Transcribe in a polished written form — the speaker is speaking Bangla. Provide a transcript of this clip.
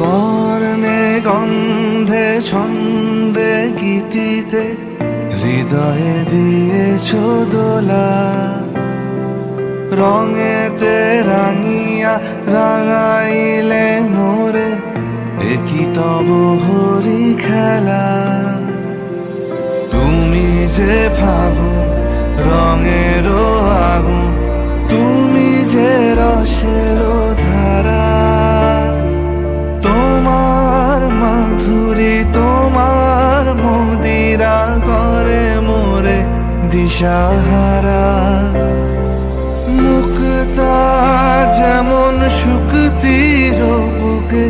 বর্ণে গন্ধে ছন্দে গীতিতে হৃদয়ে দিয়েছ দোলা, রঙেতে রাঙিয়া রাঙাইলে মোরে, একই তব হরি খেলা। তুমি যে ফাগুন রঙেরও আগুন, তুমি যে রসের ধারা, তোমার মাধুরী তোমার মদিরা করে মোরে দিশাহারা। মুক্তা যেমন শুকতির বুকে